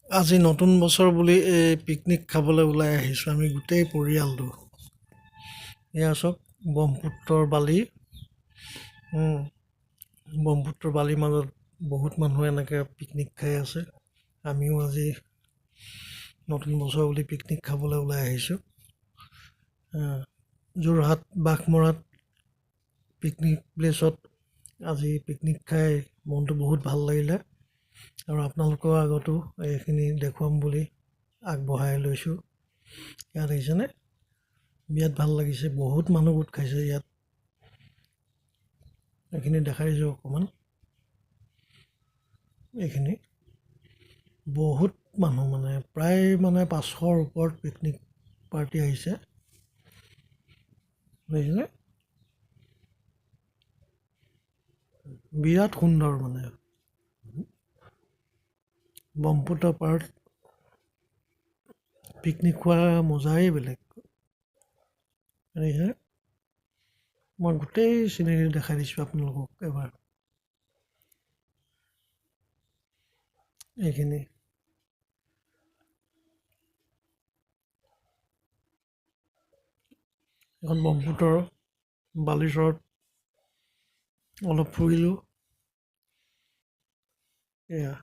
আজি নতুন বছৰ বুলি এই পিকনিক খাবলৈ ওলাই আহিছোঁ আমি গোটেই পৰিয়ালটো। এয়া চাওক ব্ৰহ্মপুত্ৰৰ বালি, ব্ৰহ্মপুত্ৰৰ বালিৰ মাজত বহুত মানুহে এনেকৈ পিকনিক খাই আছে। আমিও আজি নতুন বছৰ বুলি পিকনিক খাবলৈ ওলাই আহিছোঁ। যোৰহাট বাঘমৰাত পিকনিক প্লেচত আজি পিকনিক খাই মনটো বহুত ভাল লাগিলে। আৰু আপোনালোকৰ আগতো এইখিনি দেখুৱাম বুলি আগবঢ়াই লৈছোঁ। ইয়াত দেখিছেনে, বিৰাট ভাল লাগিছে, বহুত মানুহ গোট খাইছে ইয়াত। এইখিনি দেখাই দিছোঁ অকণমান। এইখিনি বহুত মানুহ প্ৰায় 500ৰ ওপৰত পিকনিক পাৰ্টি আহিছে, দেখিছেনে। বিৰাট সুন্দৰ ব্ৰহ্মপুত্ৰ পাৰত পিকনিক খোৱা মজাই বেলেগ, দেখিছেনে। মই গোটেই চিনেৰী দেখাই দিছোঁ আপোনালোকক এবাৰ। এইখিনি এখন ব্ৰহ্মপুত্ৰৰ বালিচৰত অলপ ফুৰিলোঁ। এয়া